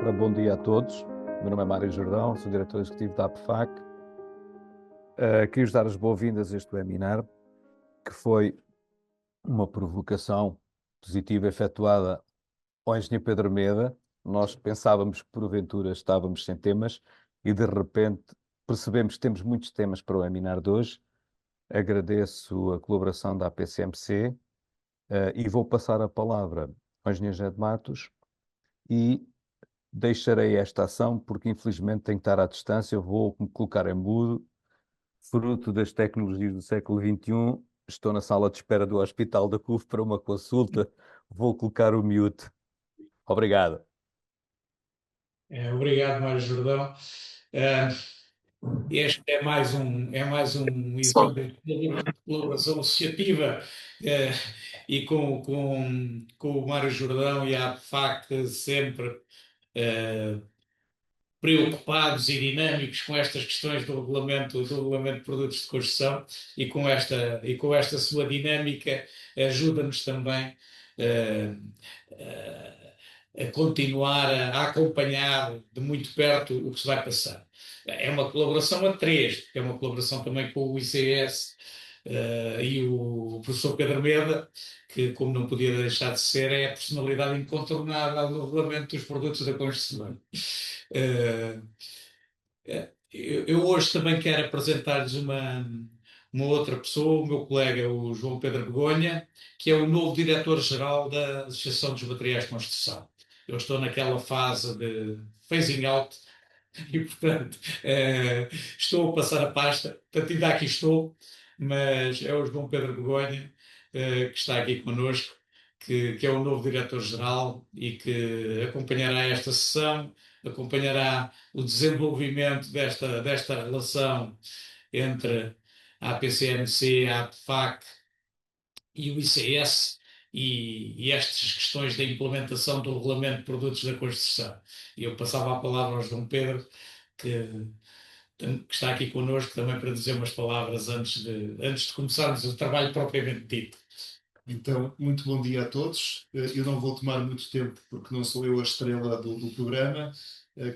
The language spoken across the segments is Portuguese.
Ora, bom dia a todos. O meu nome é Mário Jordão, sou diretor executivo da APFAC. Queria-vos dar as boas-vindas a este webinar, que foi uma provocação positiva efetuada ao engenheiro Pedro Meda. Nós pensávamos que porventura estávamos sem temas e de repente percebemos que temos muitos temas para o webinar de hoje. Agradeço a colaboração da APCMC e vou passar a palavra ao engenheiro José de Matos e deixarei esta ação porque infelizmente tenho que estar à distância, vou me colocar em mudo, fruto das tecnologias do século XXI, estou na sala de espera do Hospital da CUF para uma consulta, vou colocar o mute. Obrigado. Obrigado, Mário Jordão. Este é mais um evento de colaboração associativa e com o Mário Jordão e a APFAC sempre preocupados e dinâmicos com estas questões do regulamento de produtos de construção e com esta sua dinâmica ajuda-nos também a continuar a acompanhar de muito perto o que se vai passar. É uma colaboração a três, porque é uma colaboração também com o ICS e o professor Pedro Meda, que, como não podia deixar de ser, é a personalidade incontornável do regulamento dos produtos da construção. Eu hoje também quero apresentar-lhes uma outra pessoa, o meu colega, o João Pedro Begonha, que é o novo diretor-geral da Associação dos Materiais de Construção. Eu estou naquela fase de phasing out e, portanto, estou a passar a pasta. Portanto, ainda aqui estou, mas é o João Pedro Begonha que está aqui connosco, que é o novo diretor-geral e que acompanhará esta sessão, acompanhará o desenvolvimento desta relação entre a APCMC, a APFAC e o ICS e estas questões da implementação do Regulamento de Produtos da Construção. E eu passava a palavra ao João Pedro, que está aqui connosco também para dizer umas palavras antes de começarmos o trabalho propriamente dito. Então, muito bom dia a todos. Eu não vou tomar muito tempo porque não sou eu a estrela do programa.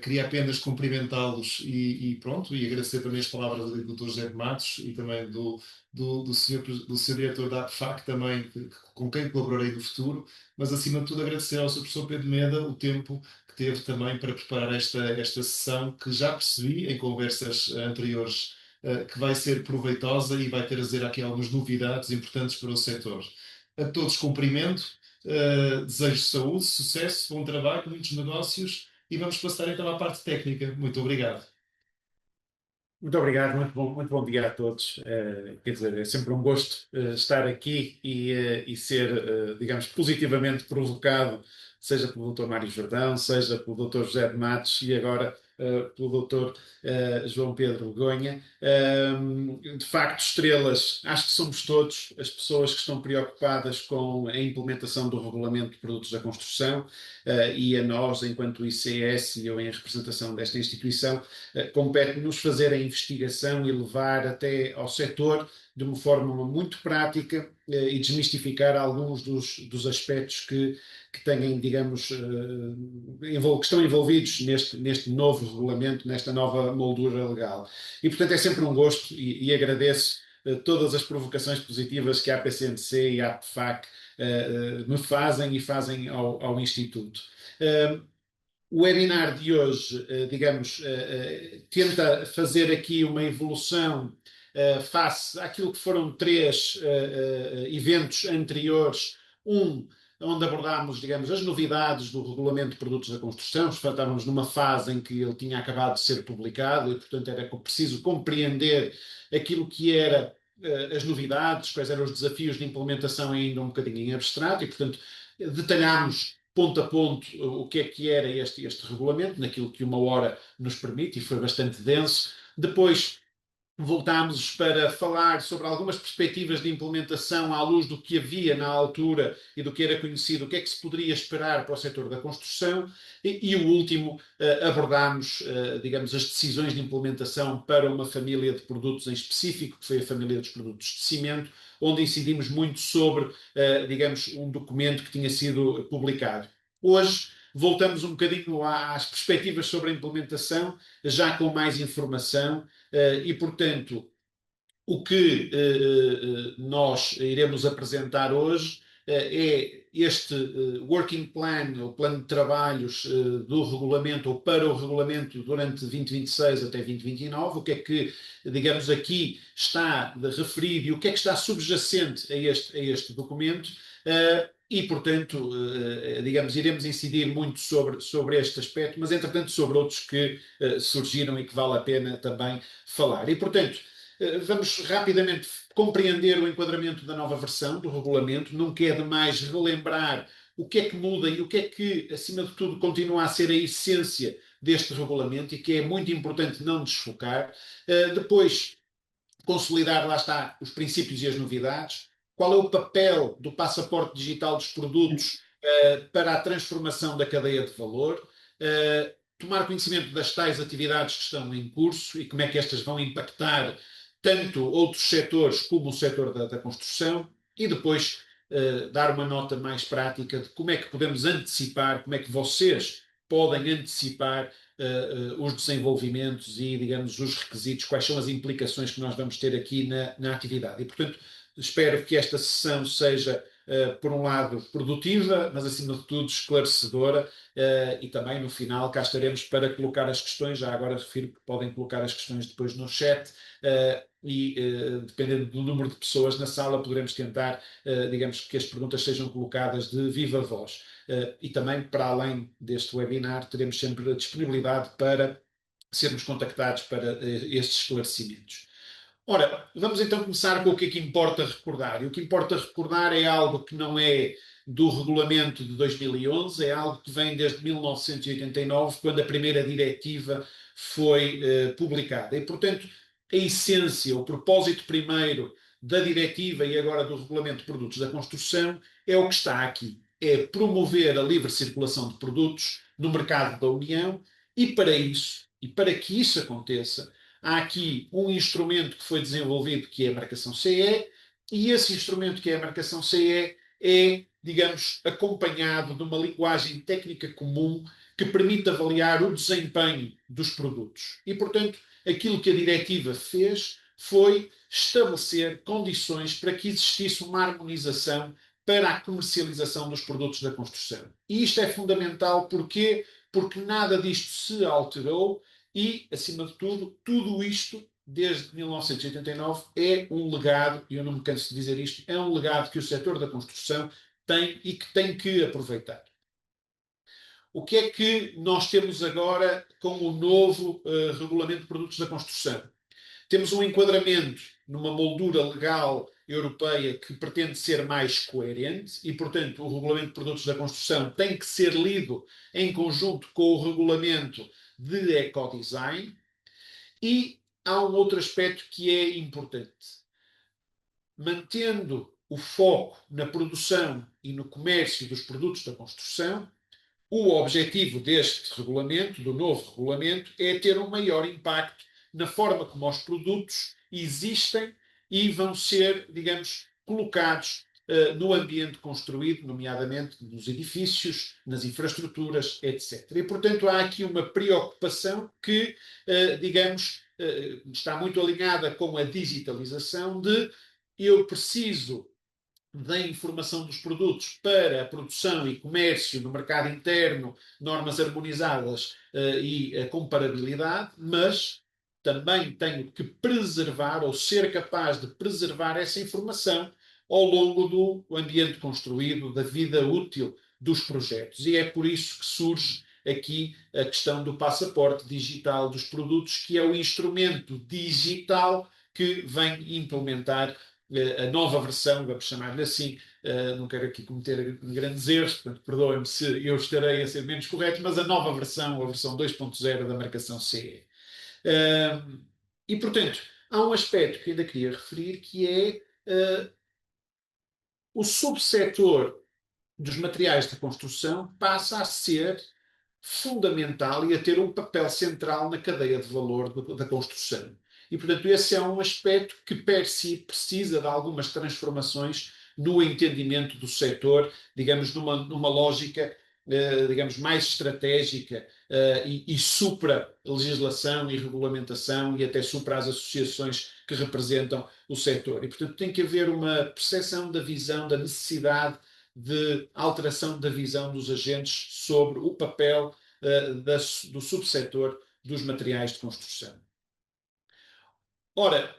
Queria apenas cumprimentá-los e pronto, e agradecer também as palavras do Dr. José de Matos e também do senhor diretor da APFAC também, com quem colaborarei no futuro, mas acima de tudo agradecer ao Sr. Professor Pedro Meda o tempo que teve também para preparar esta sessão, que já percebi em conversas anteriores que vai ser proveitosa e vai trazer aqui algumas novidades importantes para o setor. A todos cumprimento, desejo saúde, sucesso, bom trabalho, muitos negócios e vamos passar então à parte técnica. Muito obrigado. Muito obrigado, muito bom dia a todos. Quer dizer, é sempre um gosto estar aqui e ser, digamos, positivamente provocado, seja pelo Dr. Mário Jordão, seja pelo Dr. José de Matos e agora pelo Dr. João Pedro Begonha. De facto, estrelas, acho que somos todos as pessoas que estão preocupadas com a implementação do Regulamento de Produtos da Construção e a nós, enquanto ICS e eu em representação desta instituição, compete-nos fazer a investigação e levar até ao setor de uma forma muito prática e desmistificar alguns dos aspectos que têm, digamos, que estão envolvidos neste novo regulamento, nesta nova moldura legal. E, portanto, é sempre um gosto e agradeço todas as provocações positivas que a APCMC e a APFAC me fazem e fazem ao Instituto. O webinar de hoje, digamos, tenta fazer aqui uma evolução face àquilo que foram três eventos anteriores. Onde abordámos, digamos, as novidades do Regulamento de Produtos da Construção. Estávamos numa fase em que ele tinha acabado de ser publicado e, portanto, era preciso compreender aquilo que era as novidades, quais eram os desafios de implementação ainda um bocadinho em abstrato e, portanto, detalhámos ponto a ponto o que era este regulamento, naquilo que uma hora nos permite, e foi bastante denso. Depois voltámos para falar sobre algumas perspectivas de implementação à luz do que havia na altura e do que era conhecido, o que é que se poderia esperar para o setor da construção. E o último, abordámos, digamos, as decisões de implementação para uma família de produtos em específico, que foi a família dos produtos de cimento, onde incidimos muito sobre, digamos, um documento que tinha sido publicado. Hoje voltamos um bocadinho às perspectivas sobre a implementação, já com mais informação, e, portanto, o que nós iremos apresentar hoje é este working plan, o plano de trabalhos do regulamento, ou para o regulamento durante 2026 até 2029, o que é que, digamos, aqui está referido e o que é que está subjacente a este documento. E, portanto, digamos, iremos incidir muito sobre este aspecto, mas, entretanto, sobre outros que surgiram e que vale a pena também falar. E, portanto, vamos rapidamente compreender o enquadramento da nova versão do regulamento. Não quer demais relembrar o que é que muda e o que é que, acima de tudo, continua a ser a essência deste regulamento e que é muito importante não desfocar. Depois, consolidar, lá está, os princípios e as novidades. Qual é o papel do passaporte digital dos produtos para a transformação da cadeia de valor? Tomar conhecimento das tais atividades que estão em curso e como é que estas vão impactar tanto outros setores como o setor da construção, e depois dar uma nota mais prática de como é que podemos antecipar, como é que vocês podem antecipar os desenvolvimentos e, digamos, os requisitos, quais são as implicações que nós vamos ter aqui na atividade. E, portanto, espero que esta sessão seja, por um lado, produtiva, mas, acima de tudo, esclarecedora, e também, no final, cá estaremos para colocar as questões. Já agora refiro que podem colocar as questões depois no chat, e, dependendo do número de pessoas na sala, poderemos tentar, digamos, que as perguntas sejam colocadas de viva voz. E também, para além deste webinar, teremos sempre a disponibilidade para sermos contactados para estes esclarecimentos. Ora, vamos então começar com o que é que importa recordar. E o que importa recordar é algo que não é do regulamento de 2011, é algo que vem desde 1989, quando a primeira diretiva foi publicada. E, portanto, a essência, o propósito primeiro da diretiva e agora do regulamento de produtos da construção é o que está aqui. É promover a livre circulação de produtos no mercado da União, e para isso, e para que isso aconteça, há aqui um instrumento que foi desenvolvido, que é a marcação CE, e esse instrumento, que é a marcação CE, é, digamos, acompanhado de uma linguagem técnica comum que permite avaliar o desempenho dos produtos. E, portanto, aquilo que a diretiva fez foi estabelecer condições para que existisse uma harmonização para a comercialização dos produtos da construção. E isto é fundamental porque nada disto se alterou e, acima de tudo, tudo isto, desde 1989, é um legado, e eu não me canso de dizer isto, é um legado que o setor da construção tem e que tem que aproveitar. O que é que nós temos agora com o novo Regulamento de Produtos da Construção? Temos um enquadramento numa moldura legal europeia que pretende ser mais coerente e, portanto, o Regulamento de Produtos da Construção tem que ser lido em conjunto com o Regulamento de Ecodesign. E há um outro aspecto que é importante. Mantendo o foco na produção e no comércio dos produtos da construção, o objetivo deste regulamento, do novo regulamento, é ter um maior impacto na forma como os produtos existem e vão ser, digamos, colocados no ambiente construído, nomeadamente nos edifícios, nas infraestruturas, etc. E, portanto, há aqui uma preocupação que, digamos, está muito alinhada com a digitalização de eu preciso da informação dos produtos para a produção e comércio no mercado interno, normas harmonizadas e a comparabilidade, mas também tenho que preservar ou ser capaz de preservar essa informação ao longo do ambiente construído, da vida útil dos projetos. E é por isso que surge aqui a questão do passaporte digital dos produtos, que é o instrumento digital que vem implementar a nova versão, vamos chamar-lhe assim. Não quero aqui cometer grandes erros, portanto, perdoem-me se eu estarei a ser menos correto, mas a nova versão, a versão 2.0 da marcação CE. E, portanto, há um aspecto que ainda queria referir, que é o subsetor dos materiais de construção passa a ser fundamental e a ter um papel central na cadeia de valor da construção. E, portanto, esse é um aspecto que, per si, precisa de algumas transformações no entendimento do setor, digamos, numa lógica digamos, mais estratégica e supra a legislação e regulamentação e até supra as associações que representam o setor. E, portanto, tem que haver uma percepção da visão, da necessidade de alteração da visão dos agentes sobre o papel do subsetor dos materiais de construção. Ora,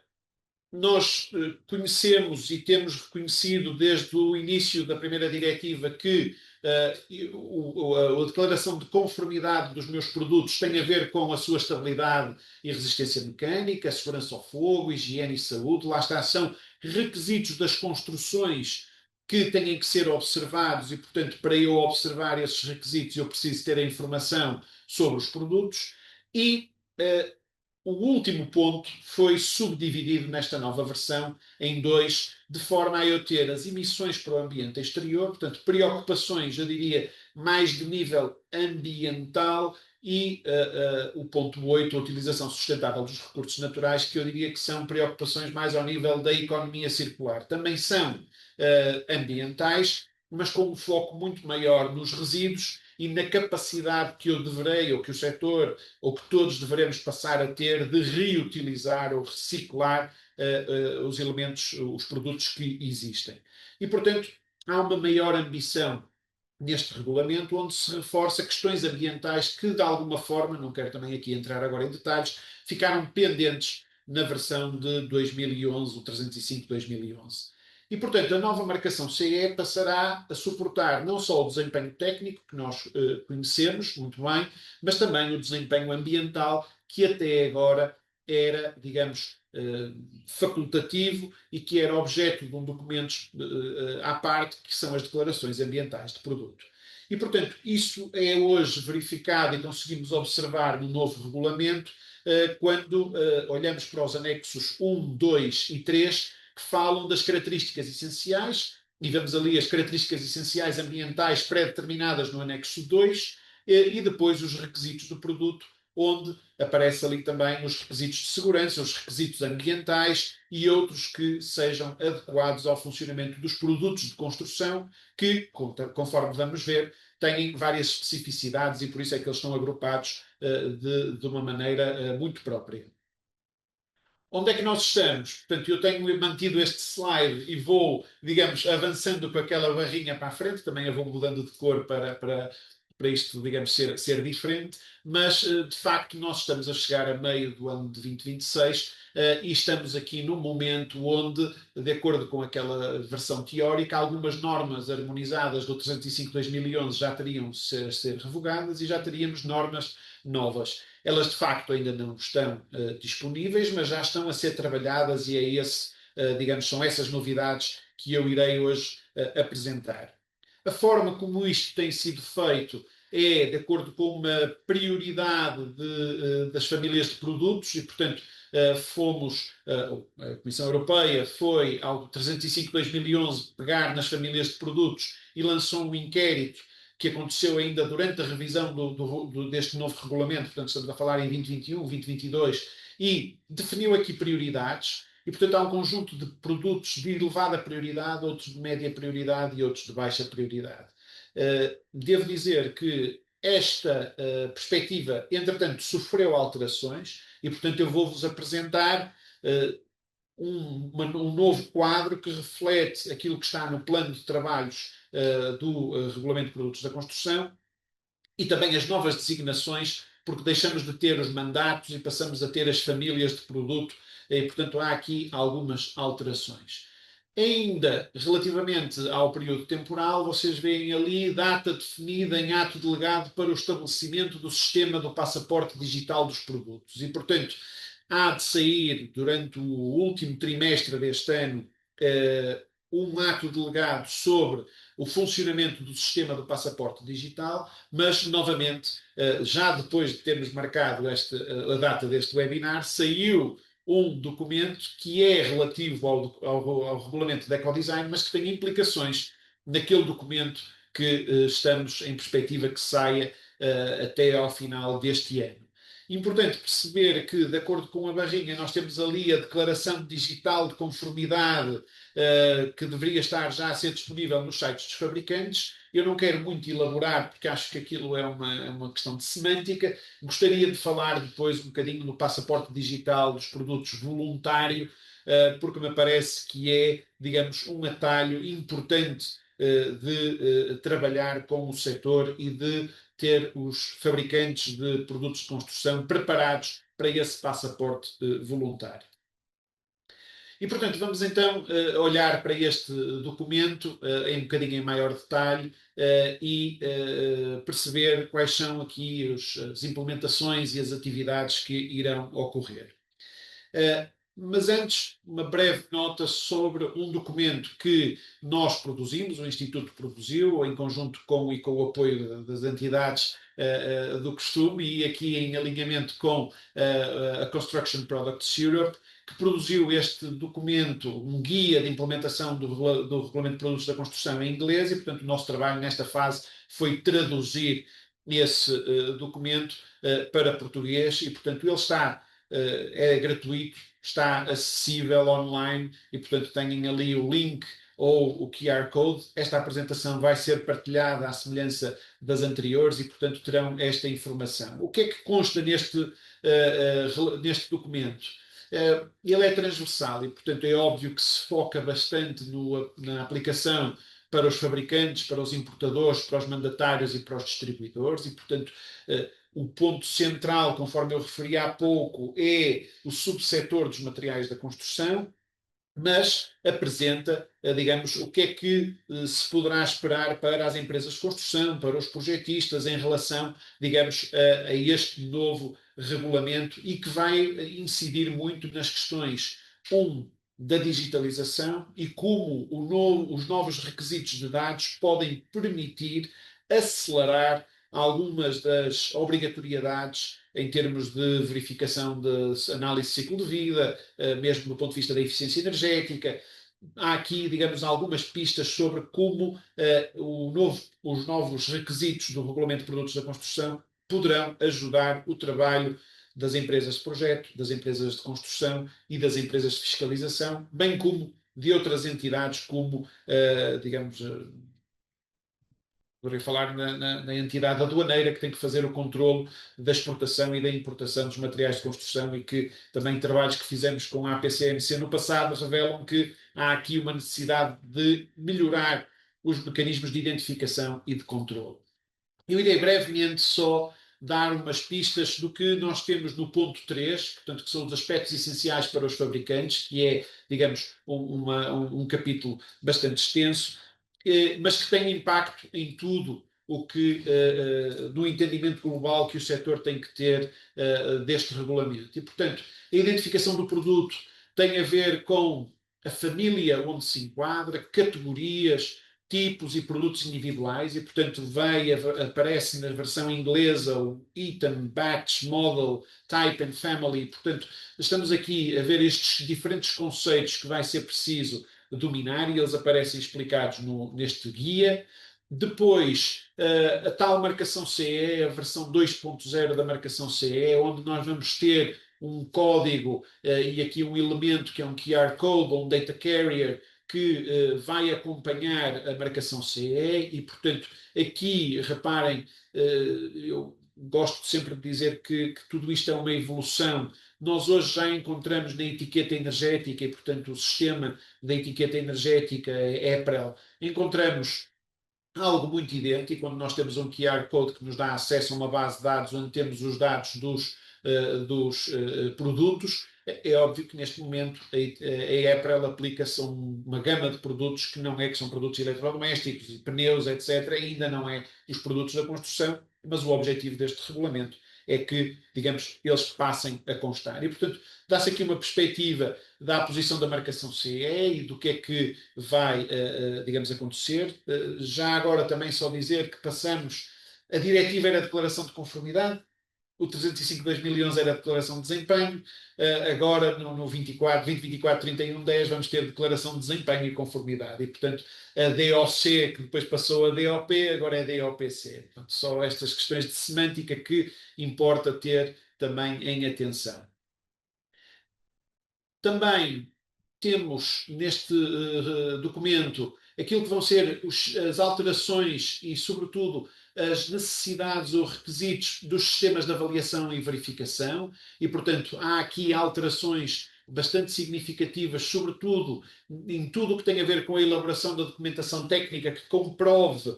nós conhecemos e temos reconhecido desde o início da primeira diretiva que a declaração de conformidade dos meus produtos tem a ver com a sua estabilidade e resistência mecânica, segurança ao fogo, higiene e saúde. Lá está, são requisitos das construções que têm que ser observados e, portanto, para eu observar esses requisitos, eu preciso ter a informação sobre os produtos e o último ponto foi subdividido nesta nova versão em dois, de forma a eu ter as emissões para o ambiente exterior, portanto, preocupações, eu diria, mais de nível ambiental e o ponto 8, a utilização sustentável dos recursos naturais, que eu diria que são preocupações mais ao nível da economia circular. Também são ambientais, mas com um foco muito maior nos resíduos e na capacidade que eu deverei, ou que o setor, ou que todos devemos passar a ter de reutilizar ou reciclar os elementos, os produtos que existem. E, portanto, há uma maior ambição neste regulamento, onde se reforça questões ambientais que, de alguma forma, não quero também aqui entrar agora em detalhes, ficaram pendentes na versão de 2011, o 305-2011. E, portanto, a nova marcação CE passará a suportar não só o desempenho técnico, que nós conhecemos muito bem, mas também o desempenho ambiental, que até agora era, digamos, facultativo e que era objeto de um documento à parte, que são as declarações ambientais de produto. E, portanto, isso é hoje verificado e conseguimos observar no novo regulamento quando olhamos para os anexos 1, 2 e 3, que falam das características essenciais, e vemos ali as características essenciais ambientais pré-determinadas no anexo 2, e depois os requisitos do produto, onde aparece ali também os requisitos de segurança, os requisitos ambientais e outros que sejam adequados ao funcionamento dos produtos de construção, que, conforme vamos ver, têm várias especificidades e por isso é que eles estão agrupados de uma maneira muito própria. Onde é que nós estamos? Portanto, eu tenho mantido este slide e vou, digamos, avançando com aquela barrinha para a frente, também a vou mudando de cor para isto, digamos, ser diferente, mas, de facto, nós estamos a chegar a meio do ano de 2026 e estamos aqui num momento onde, de acordo com aquela versão teórica, algumas normas harmonizadas do 305-2011 já teriam de ser revogadas e já teríamos normas novas. Elas, de facto, ainda não estão disponíveis, mas já estão a ser trabalhadas e digamos, são essas novidades que eu irei hoje apresentar. A forma como isto tem sido feito é de acordo com uma prioridade das famílias de produtos e, portanto, a Comissão Europeia foi ao 305-2011 pegar nas famílias de produtos e lançou um inquérito que aconteceu ainda durante a revisão deste novo regulamento, portanto estamos a falar em 2021, 2022, e definiu aqui prioridades, e portanto há um conjunto de produtos de elevada prioridade, outros de média prioridade e outros de baixa prioridade. Devo dizer que esta perspectiva, entretanto, sofreu alterações, e portanto eu vou-vos apresentar um novo quadro que reflete aquilo que está no plano de trabalhos do Regulamento de Produtos da Construção e também as novas designações, porque deixamos de ter os mandatos e passamos a ter as famílias de produto e, portanto, há aqui algumas alterações. Ainda relativamente ao período temporal, vocês veem ali data definida em ato delegado para o estabelecimento do sistema do passaporte digital dos produtos. E, portanto, há de sair durante o último trimestre deste ano um ato delegado sobre o funcionamento do sistema do passaporte digital, mas, novamente, já depois de termos marcado a data deste webinar, saiu um documento que é relativo ao regulamento de ecodesign, mas que tem implicações naquele documento que estamos em perspectiva que saia até ao final deste ano. Importante perceber que, de acordo com a barrinha, nós temos ali a declaração digital de conformidade que deveria estar já a ser disponível nos sites dos fabricantes. Eu não quero muito elaborar, porque acho que aquilo é uma questão de semântica. Gostaria de falar depois um bocadinho no passaporte digital dos produtos voluntário, porque me parece que é, digamos, um atalho importante de trabalhar com o setor e de ter os fabricantes de produtos de construção preparados para esse passaporte voluntário. E, portanto, vamos então olhar para este documento em um bocadinho em maior detalhe e perceber quais são aqui as implementações e as atividades que irão ocorrer. Mas antes, uma breve nota sobre um documento que nós produzimos, o Instituto produziu, em conjunto com e com o apoio das entidades do costume, e aqui em alinhamento com a Construction Products Europe, que produziu este documento, um guia de implementação do Regulamento de Produtos da Construção em inglês, e, portanto, o nosso trabalho nesta fase foi traduzir esse documento para português, e, portanto, ele está, é gratuito, está acessível online, e, portanto, têm ali o link ou o QR Code. Esta apresentação vai ser partilhada à semelhança das anteriores e, portanto, terão esta informação. O que é que consta neste documento? Ele é transversal e, portanto, é óbvio que se foca bastante na aplicação para os fabricantes, para os importadores, para os mandatários e para os distribuidores e, portanto, o ponto central, conforme eu referi há pouco, é o subsetor dos materiais da construção, mas apresenta, digamos, o que é que se poderá esperar para as empresas de construção, para os projetistas, em relação, digamos, a este novo regulamento e que vai incidir muito nas questões, da digitalização e como os novos requisitos de dados podem permitir acelerar algumas das obrigatoriedades em termos de verificação de análise de ciclo de vida, mesmo do ponto de vista da eficiência energética. Há aqui, digamos, algumas pistas sobre como os novos requisitos do Regulamento de Produtos da Construção poderão ajudar o trabalho das empresas de projeto, das empresas de construção e das empresas de fiscalização, bem como de outras entidades como, digamos, poderia falar na entidade aduaneira que tem que fazer o controle da exportação e da importação dos materiais de construção e que também trabalhos que fizemos com a APCMC no passado revelam que há aqui uma necessidade de melhorar os mecanismos de identificação e de controle. Eu irei brevemente só dar umas pistas do que nós temos no ponto 3, portanto, que são os aspectos essenciais para os fabricantes, que é, digamos, um capítulo bastante extenso, mas que tem impacto em tudo o que, no entendimento global que o setor tem que ter deste regulamento. E, portanto, a identificação do produto tem a ver com a família onde se enquadra, categorias, tipos e produtos individuais, e, portanto, aparece na versão inglesa o item, batch, model, type and family. Portanto, estamos aqui a ver estes diferentes conceitos que vai ser preciso dominar e eles aparecem explicados neste guia. Depois, a tal marcação CE, a versão 2.0 da marcação CE, onde nós vamos ter um código e aqui um elemento que é um QR Code ou um Data Carrier que vai acompanhar a marcação CE e, portanto, aqui, reparem, eu gosto sempre de dizer que tudo isto é uma evolução. Nós hoje já encontramos na etiqueta energética, e, portanto, o sistema da etiqueta energética EPREL, encontramos algo muito idêntico, quando nós temos um QR Code que nos dá acesso a uma base de dados onde temos os dados dos produtos. É óbvio que neste momento a EPREL aplica-se a uma gama de produtos que não é que são produtos eletrodomésticos, pneus, etc. Ainda não é os produtos da construção, mas o objetivo deste regulamento é que, digamos, eles passem a constar. E, portanto, dá-se aqui uma perspectiva da posição da marcação CE e do que é que vai, digamos, acontecer. Já agora também só dizer que passamos, a diretiva era a declaração de conformidade, o 305/2011 era a declaração de desempenho, agora no 2024-31-10 vamos ter declaração de desempenho e conformidade. E, portanto, a DOC, que depois passou a DOP, agora é DOPC. Portanto, só estas questões de semântica que importa ter também em atenção. Também temos neste documento aquilo que vão ser as alterações e, sobretudo, as necessidades ou requisitos dos sistemas de avaliação e verificação, e, portanto, há aqui alterações bastante significativas, sobretudo em tudo o que tem a ver com a elaboração da documentação técnica que comprove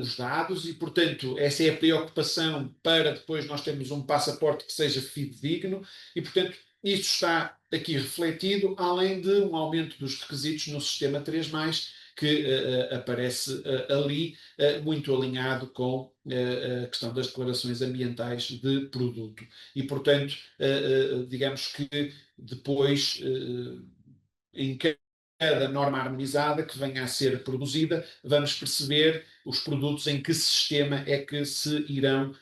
os dados, e, portanto, essa é a preocupação para depois nós termos um passaporte que seja fidedigno, e, portanto, isto está aqui refletido, além de um aumento dos requisitos no sistema 3+, que aparece ali, muito alinhado com a questão das declarações ambientais de produto. E, portanto, digamos que depois, em cada norma harmonizada que venha a ser produzida, vamos perceber os produtos em que sistema é que se irão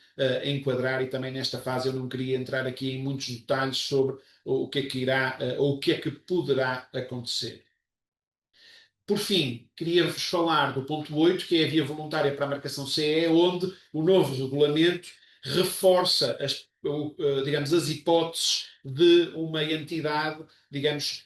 enquadrar, e também nesta fase eu não queria entrar aqui em muitos detalhes sobre o que é que irá ou o que é que poderá acontecer. Por fim, queria-vos falar do ponto 8, que é a via voluntária para a marcação CE, onde o novo regulamento reforça digamos, as hipóteses de uma entidade, digamos,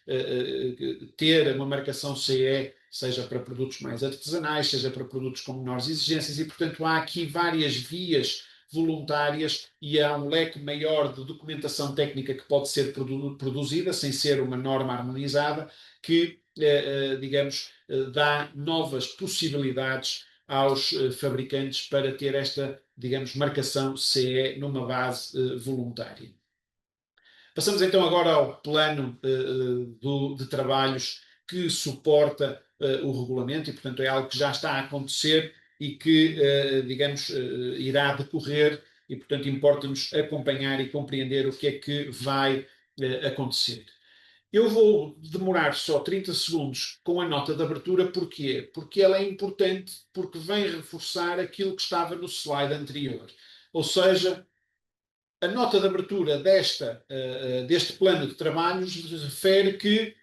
ter uma marcação CE, seja para produtos mais artesanais, seja para produtos com menores exigências, e, portanto, há aqui várias vias voluntárias e há um leque maior de documentação técnica que pode ser produzida, sem ser uma norma harmonizada, que, digamos, dá novas possibilidades aos fabricantes para ter esta, digamos, marcação CE numa base voluntária. Passamos então agora ao plano de trabalhos que suporta o regulamento, e, portanto, é algo que já está a acontecer e que, digamos, irá decorrer, e, portanto, importa-nos acompanhar e compreender o que é que vai acontecer. Eu vou demorar só 30 segundos com a nota de abertura. Porquê? Porque ela é importante, porque vem reforçar aquilo que estava no slide anterior. Ou seja, a nota de abertura deste plano de trabalhos refere que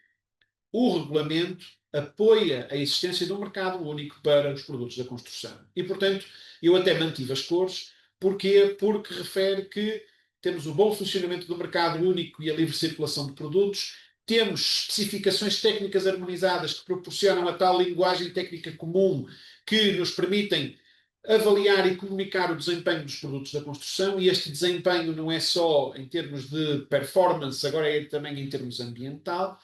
o regulamento apoia a existência de um mercado único para os produtos da construção. E, portanto, eu até mantive as cores. Porquê? Porque refere que temos o bom funcionamento do mercado único e a livre circulação de produtos, temos especificações técnicas harmonizadas que proporcionam a tal linguagem técnica comum que nos permitem avaliar e comunicar o desempenho dos produtos da construção, e este desempenho não é só em termos de performance, agora é também em termos ambiental.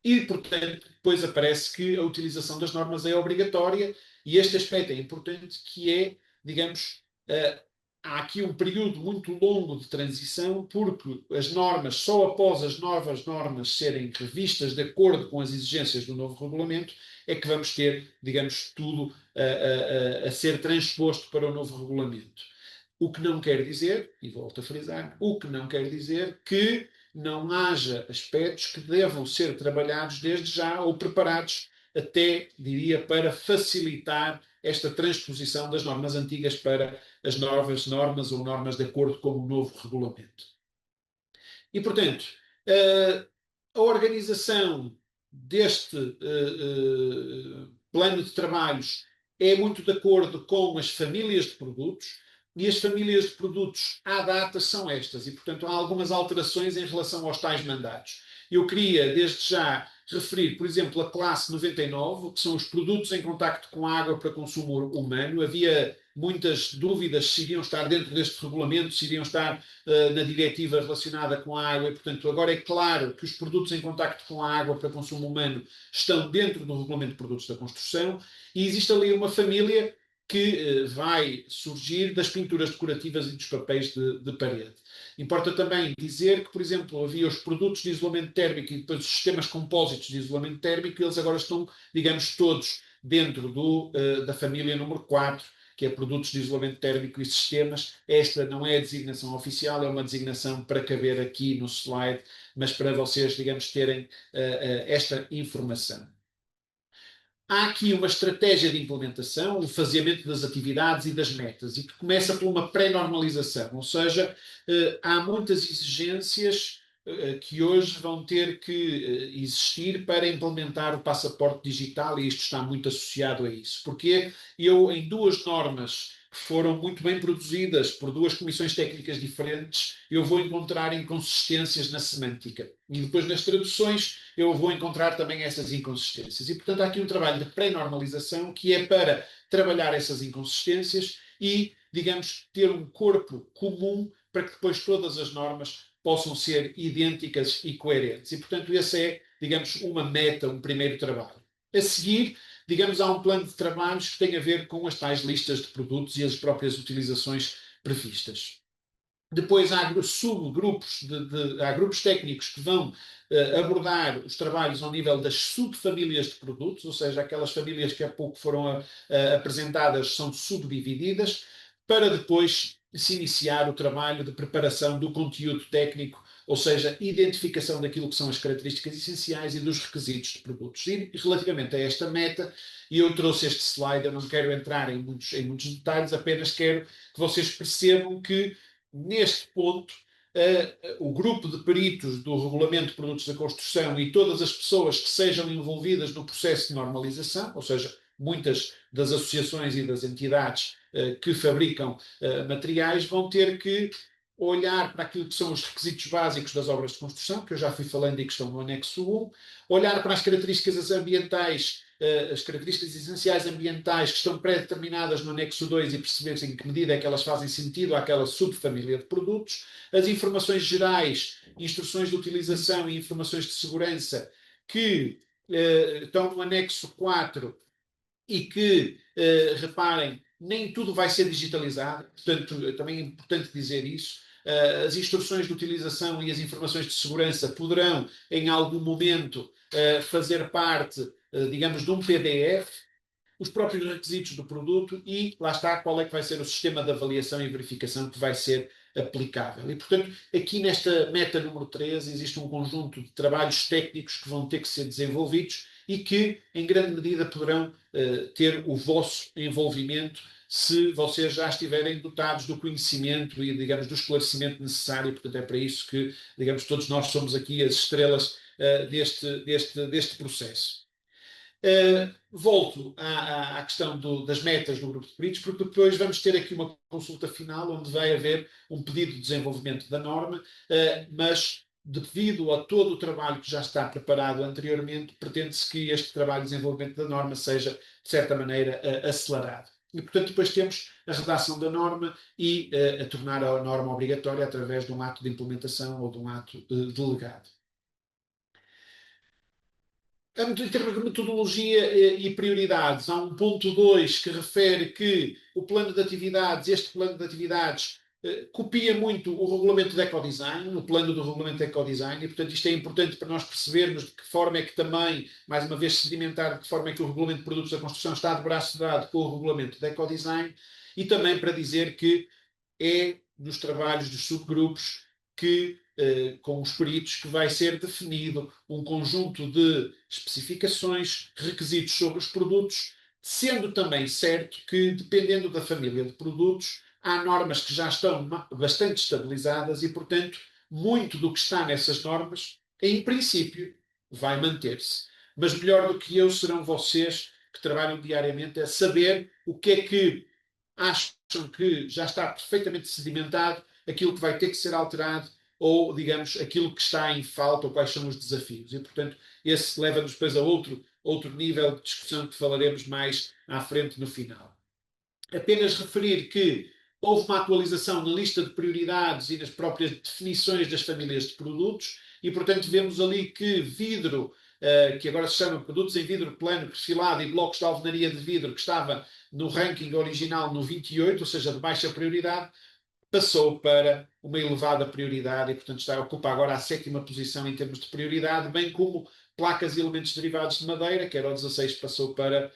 E, portanto, depois aparece que a utilização das normas é obrigatória, e este aspecto é importante, que é, digamos, há aqui um período muito longo de transição, porque as normas, só após as novas normas serem revistas de acordo com as exigências do novo regulamento, é que vamos ter, digamos, tudo a ser transposto para o novo regulamento. O que não quer dizer, e volto a frisar, o que não quer dizer que não haja aspectos que devam ser trabalhados desde já ou preparados até, diria, para facilitar esta transposição das normas antigas para as novas normas ou normas de acordo com o novo regulamento. E, portanto, a organização deste plano de trabalhos é muito de acordo com as famílias de produtos, e as famílias de produtos à data são estas, e, portanto, há algumas alterações em relação aos tais mandatos. Eu queria, desde já, referir, por exemplo, a classe 99, que são os produtos em contacto com água para consumo humano. Havia muitas dúvidas se iriam estar dentro deste regulamento, se iriam estar na diretiva relacionada com a água, e, portanto, agora é claro que os produtos em contacto com a água para consumo humano estão dentro do regulamento de produtos da construção, e existe ali uma família que vai surgir das pinturas decorativas e dos papéis de parede. Importa também dizer que, por exemplo, havia os produtos de isolamento térmico e depois os sistemas compósitos de isolamento térmico, e eles agora estão, digamos, todos dentro da família número 4, que é produtos de isolamento térmico e sistemas. Esta não é a designação oficial, é uma designação para caber aqui no slide, mas para vocês, digamos, terem esta informação. há aqui uma estratégia de implementação, o faseamento das atividades e das metas, e que começa por uma pré-normalização, ou seja, há muitas exigências que hoje vão ter que existir para implementar o passaporte digital, e isto está muito associado a isso. Porque eu, em duas normas que foram muito bem produzidas por duas comissões técnicas diferentes, eu vou encontrar inconsistências na semântica. E depois nas traduções eu vou encontrar também essas inconsistências. E, portanto, há aqui um trabalho de pré-normalização que é para trabalhar essas inconsistências e, digamos, ter um corpo comum para que depois todas as normas possam ser idênticas e coerentes. E, portanto, essa é, digamos, uma meta, um primeiro trabalho. A seguir, digamos, há um plano de trabalhos que tem a ver com as tais listas de produtos e as próprias utilizações previstas. Depois há subgrupos, há grupos técnicos que vão abordar os trabalhos ao nível das subfamílias de produtos, ou seja, aquelas famílias que há pouco foram apresentadas são subdivididas, para depois se iniciar o trabalho de preparação do conteúdo técnico, ou seja, identificação daquilo que são as características essenciais e dos requisitos de produtos. E relativamente a esta meta, e eu trouxe este slide, eu não quero entrar em muitos detalhes, apenas quero que vocês percebam que neste ponto, o grupo de peritos do Regulamento de Produtos da Construção e todas as pessoas que sejam envolvidas no processo de normalização, ou seja, muitas das associações e das entidades que fabricam materiais, vão ter que olhar para aquilo que são os requisitos básicos das obras de construção, que eu já fui falando e que estão no anexo 1, olhar para as características ambientais, as características essenciais ambientais que estão pré-determinadas no anexo 2 e perceber em que medida é que elas fazem sentido àquela subfamília de produtos, as informações gerais, instruções de utilização e informações de segurança que estão no anexo 4 e que, reparem, nem tudo vai ser digitalizado, portanto, também é importante dizer isso. As instruções de utilização e as informações de segurança poderão, em algum momento, fazer parte, digamos, de um PDF, os próprios requisitos do produto e, lá está, qual é que vai ser o sistema de avaliação e verificação que vai ser aplicável. E, portanto, aqui nesta meta número 13 existe um conjunto de trabalhos técnicos que vão ter que ser desenvolvidos e que, em grande medida, poderão ter o vosso envolvimento se vocês já estiverem dotados do conhecimento e, digamos, do esclarecimento necessário. Portanto, é para isso que, digamos, todos nós somos aqui as estrelas deste processo. Volto à questão das metas do grupo de peritos, porque depois vamos ter aqui uma consulta final onde vai haver um pedido de desenvolvimento da norma, mas devido a todo o trabalho que já está preparado anteriormente, pretende-se que este trabalho de desenvolvimento da norma seja, de certa maneira, acelerado. E, portanto, depois temos a redação da norma e a tornar a norma obrigatória através de um ato de implementação ou de um ato delegado. Em termos de metodologia e prioridades, há um ponto 2 que refere que o plano de atividades, este plano de atividades, copia muito o regulamento de ecodesign, o plano do regulamento de ecodesign, e, portanto, isto é importante para nós percebermos de que forma é que também, mais uma vez, sedimentar de que forma é que o regulamento de produtos da construção está de braço dado com o regulamento de ecodesign, e também para dizer que é nos trabalhos dos subgrupos que, com os peritos, que vai ser definido um conjunto de especificações, requisitos sobre os produtos, sendo também certo que, dependendo da família de produtos, há normas que já estão bastante estabilizadas e, portanto, muito do que está nessas normas, em princípio, vai manter-se. Mas melhor do que eu serão vocês que trabalham diariamente a saber o que é que acham que já está perfeitamente sedimentado, aquilo que vai ter que ser alterado ou, digamos, aquilo que está em falta ou quais são os desafios. E, portanto, esse leva-nos depois a outro nível de discussão que falaremos mais à frente no final. Apenas referir que houve uma atualização na lista de prioridades e nas próprias definições das famílias de produtos e, portanto, vemos ali que vidro, que agora se chama produtos em vidro plano, perfilado e blocos de alvenaria de vidro, que estava no ranking original no 28, ou seja, de baixa prioridade, passou para uma elevada prioridade e, portanto, ocupa agora a 7ª posição em termos de prioridade, bem como placas e elementos derivados de madeira, que era o 16, passou para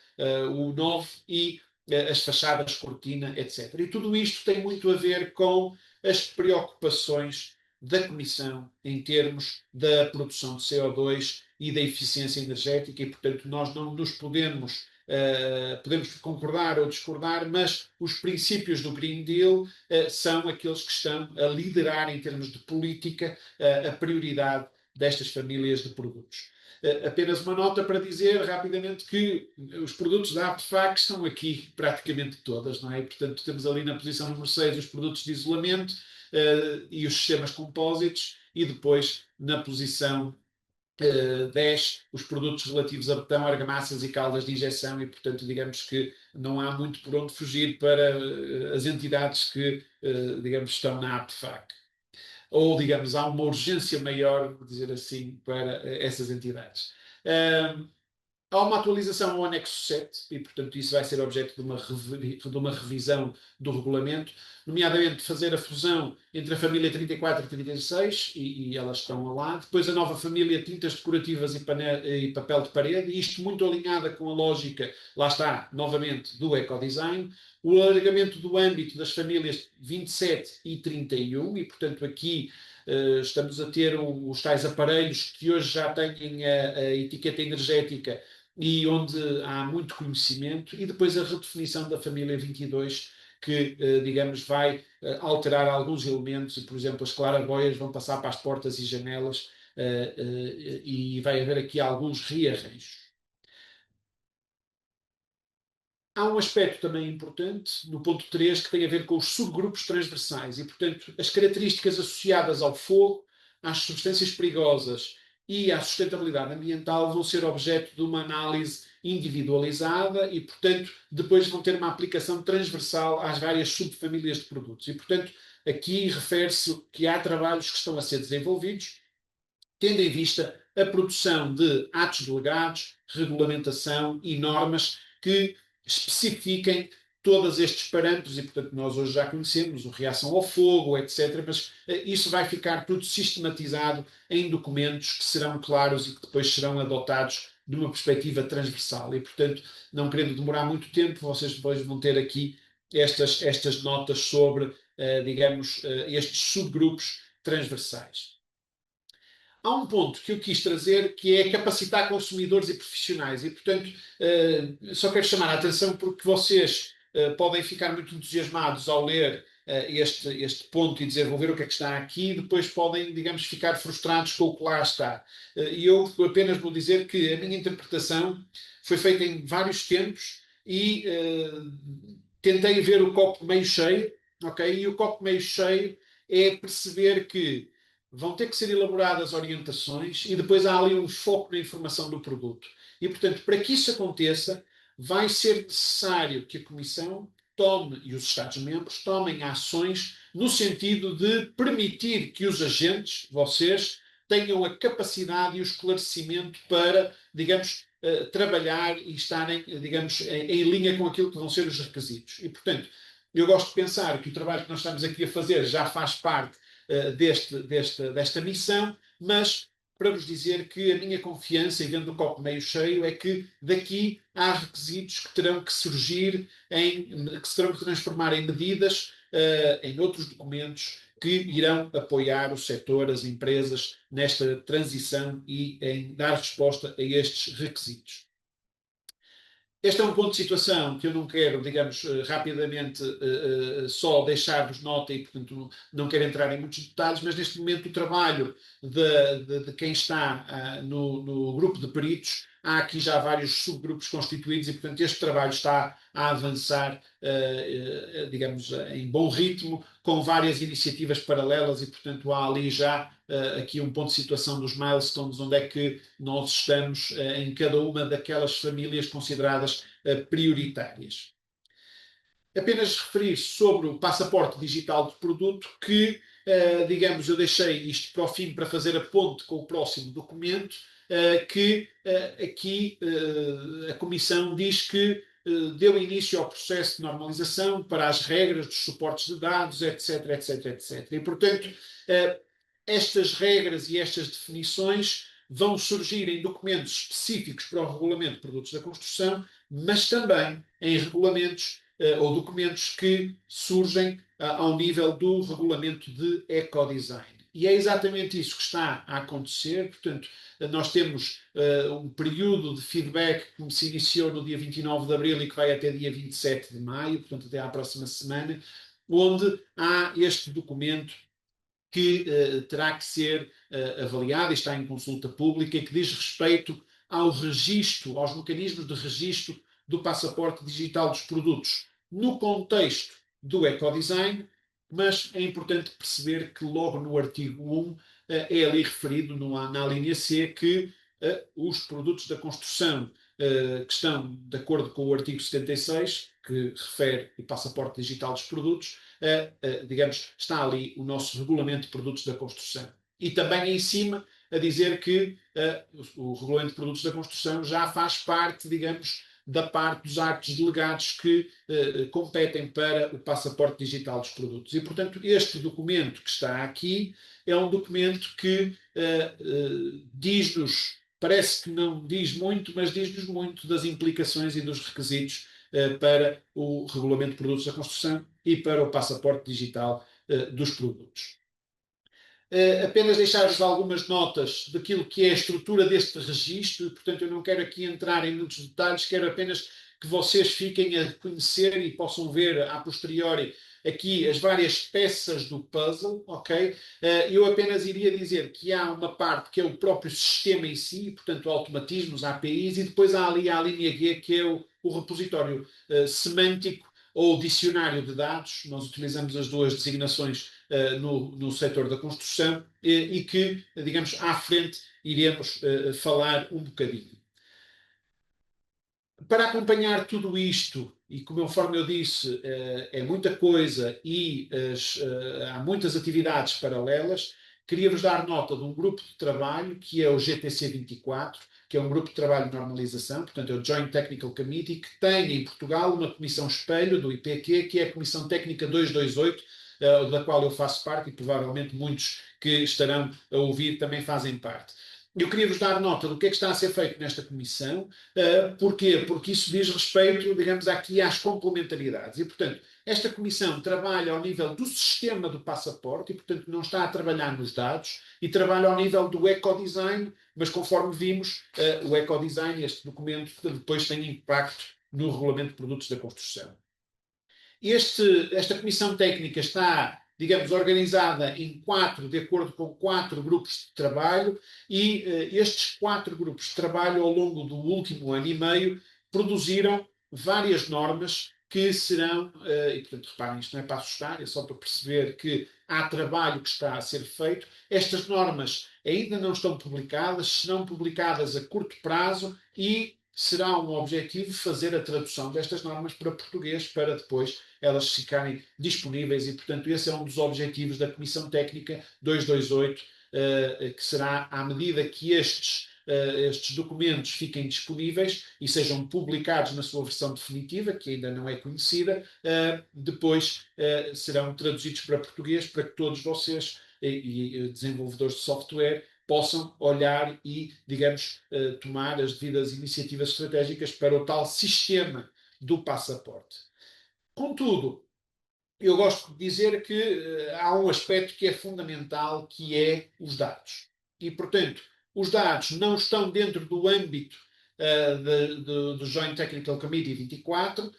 o 9 e as fachadas, cortina, etc. E tudo isto tem muito a ver com as preocupações da Comissão em termos da produção de CO2 e da eficiência energética e, portanto, nós não nos podemos concordar ou discordar, mas os princípios do Green Deal são aqueles que estão a liderar em termos de política a prioridade destas famílias de produtos. Apenas uma nota para dizer rapidamente que os produtos da APFAC estão aqui praticamente todas, não é? Portanto, temos ali na posição número 6 os produtos de isolamento e os sistemas compósitos, e depois na posição 10, os produtos relativos a betão, argamassas e caldas de injeção, e portanto digamos que não há muito por onde fugir para as entidades que digamos estão na APFAC. Ou digamos há uma urgência maior, vou dizer assim, para essas entidades. Há uma atualização ao anexo 7 e, portanto, isso vai ser objeto de uma revisão do regulamento, nomeadamente fazer a fusão entre a família 34 e 36, e elas estão lá. Depois a nova família tintas decorativas e papel de parede, e isto muito alinhada com a lógica, lá está, novamente, do ecodesign. O alargamento do âmbito das famílias 27 e 31, e, portanto, aqui estamos a ter os tais aparelhos que hoje já têm a etiqueta energética e onde há muito conhecimento, e depois a redefinição da família 22, que, digamos, vai alterar alguns elementos, e, por exemplo, as claraboias vão passar para as portas e janelas, e vai haver aqui alguns rearranjos. Há um aspecto também importante, no ponto 3, que tem a ver com os subgrupos transversais e, portanto, as características associadas ao fogo, às substâncias perigosas e à sustentabilidade ambiental vão ser objeto de uma análise individualizada e, portanto, depois vão ter uma aplicação transversal às várias subfamílias de produtos. E, portanto, aqui refere-se que há trabalhos que estão a ser desenvolvidos, tendo em vista a produção de atos delegados, regulamentação e normas que especifiquem todos estes parâmetros, e portanto nós hoje já conhecemos, a reação ao fogo, etc., mas isso vai ficar tudo sistematizado em documentos que serão claros e que depois serão adotados de uma perspectiva transversal. E portanto, não querendo demorar muito tempo, vocês depois vão ter aqui estas notas sobre, digamos, estes subgrupos transversais. Há um ponto que eu quis trazer, que é capacitar consumidores e profissionais. E, portanto, só quero chamar a atenção porque vocês podem ficar muito entusiasmados ao ler este ponto e dizer, vou ver o que é que está aqui, e depois podem, digamos, ficar frustrados com o que lá está. E eu apenas vou dizer que a minha interpretação foi feita em vários tempos e tentei ver o copo meio cheio, ok? E o copo meio cheio é perceber que vão ter que ser elaboradas orientações e depois há ali um foco na informação do produto. E, portanto, para que isso aconteça, vai ser necessário que a Comissão tome, e os Estados-membros, tomem ações no sentido de permitir que os agentes, vocês, tenham a capacidade e o esclarecimento para, digamos, trabalhar e estarem, digamos, em linha com aquilo que vão ser os requisitos. E, portanto, eu gosto de pensar que o trabalho que nós estamos aqui a fazer já faz parte desta missão, mas para vos dizer que a minha confiança, e vendo o copo meio cheio, é que daqui há requisitos que terão que surgir, que se terão que transformar em medidas, em outros documentos que irão apoiar o setor, as empresas, nesta transição e em dar resposta a estes requisitos. Este é um ponto de situação que eu não quero, digamos, rapidamente só deixar-vos nota e, portanto, não quero entrar em muitos detalhes, mas neste momento o trabalho de quem está no grupo de peritos, há aqui já vários subgrupos constituídos e, portanto, este trabalho está a avançar, digamos, em bom ritmo, com várias iniciativas paralelas e, portanto, há ali já aqui um ponto de situação dos milestones, onde é que nós estamos em cada uma daquelas famílias consideradas prioritárias. Apenas referir sobre o passaporte digital de produto que, digamos, eu deixei isto para o fim para fazer a ponte com o próximo documento, que aqui a Comissão diz que deu início ao processo de normalização para as regras dos suportes de dados, etc, etc, etc. E, portanto, estas regras e estas definições vão surgir em documentos específicos para o Regulamento de Produtos da Construção, mas também em regulamentos ou documentos que surgem ao nível do Regulamento de Ecodesign. E é exatamente isso que está a acontecer. Portanto, nós temos um período de feedback que se iniciou no dia 29 de abril e que vai até dia 27 de maio, portanto, até à próxima semana, onde há este documento que terá que ser avaliado e está em consulta pública e que diz respeito ao registro, aos mecanismos de registro do passaporte digital dos produtos, no contexto do ecodesign, mas é importante perceber que logo no artigo 1 é ali referido na linha C que os produtos da construção que estão de acordo com o artigo 76, que refere o passaporte digital dos produtos, digamos, está ali o nosso regulamento de produtos da construção. E também em cima a dizer que o regulamento de produtos da construção já faz parte, digamos, da parte dos atos delegados que competem para o passaporte digital dos produtos. E, portanto, este documento que está aqui é um documento que diz-nos, parece que não diz muito, mas diz-nos muito das implicações e dos requisitos para o regulamento de produtos da construção e para o passaporte digital dos produtos. Apenas deixar-vos algumas notas daquilo que é a estrutura deste registro, e, portanto, eu não quero aqui entrar em muitos detalhes, quero apenas que vocês fiquem a conhecer e possam ver a posteriori aqui as várias peças do puzzle, ok? Eu apenas iria dizer que há uma parte que é o próprio sistema em si, portanto, automatismos, APIs, e depois há ali a linha G, que é o repositório semântico ou dicionário de dados. Nós utilizamos as duas designações no setor da construção e que, digamos, à frente iremos falar um bocadinho. Para acompanhar tudo isto, e conforme eu disse, é muita coisa e há muitas atividades paralelas, queria-vos dar nota de um grupo de trabalho que é o GTC 24, que é um grupo de trabalho de normalização, portanto é o Joint Technical Committee, que tem em Portugal uma comissão espelho do IPQ, que é a Comissão Técnica 228, da qual eu faço parte e provavelmente muitos que estarão a ouvir também fazem parte. Eu queria vos dar nota do que é que está a ser feito nesta comissão. Porquê? Porque isso diz respeito, digamos, aqui às complementaridades. E, portanto, esta comissão trabalha ao nível do sistema do passaporte e, portanto, não está a trabalhar nos dados e trabalha ao nível do ecodesign, mas conforme vimos, o ecodesign, este documento, depois tem impacto no regulamento de produtos da construção. Esta comissão técnica está, digamos, organizada de acordo com 4 grupos de trabalho e estes 4 grupos de trabalho, ao longo do último ano e meio, produziram várias normas que serão, e portanto reparem, isto não é para assustar, é só para perceber que há trabalho que está a ser feito. Estas normas ainda não estão publicadas, serão publicadas a curto prazo e será um objetivo fazer a tradução destas normas para português para depois elas ficarem disponíveis e, portanto, esse é um dos objetivos da Comissão Técnica 228, que será à medida que estes documentos fiquem disponíveis e sejam publicados na sua versão definitiva, que ainda não é conhecida, depois serão traduzidos para português para que todos vocês e desenvolvedores de software possam olhar e, digamos, tomar as devidas iniciativas estratégicas para o tal sistema do passaporte. Contudo, eu gosto de dizer que há um aspecto que é fundamental, que é os dados. E, portanto, os dados não estão dentro do âmbito do Joint Technical Committee 24,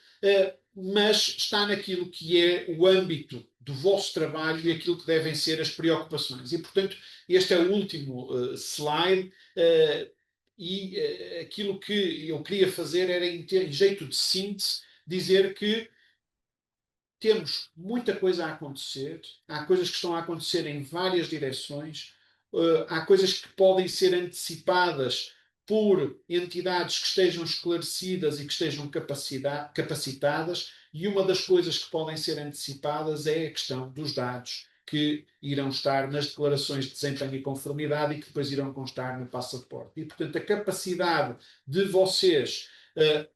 mas está naquilo que é o âmbito do vosso trabalho e aquilo que devem ser as preocupações. E, portanto, este é o último slide e aquilo que eu queria fazer era, em jeito de síntese, dizer que temos muita coisa a acontecer, há coisas que estão a acontecer em várias direções, há coisas que podem ser antecipadas por entidades que estejam esclarecidas e que estejam capacitadas, e uma das coisas que podem ser antecipadas é a questão dos dados que irão estar nas declarações de desempenho e conformidade e que depois irão constar no passaporte. E, portanto, a capacidade de vocês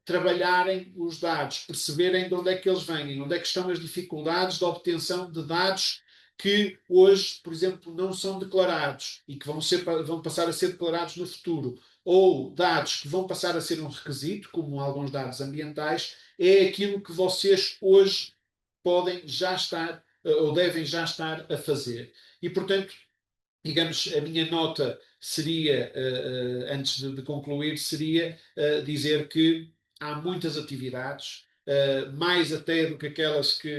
trabalharem os dados, perceberem de onde é que eles vêm, onde é que estão as dificuldades de obtenção de dados que hoje, por exemplo, não são declarados e que vão passar a ser declarados no futuro, ou dados que vão passar a ser um requisito, como alguns dados ambientais, é aquilo que vocês hoje podem já estar ou devem já estar a fazer. E, portanto, digamos, a minha nota seria, antes de concluir, seria dizer que há muitas atividades, mais até do que aquelas que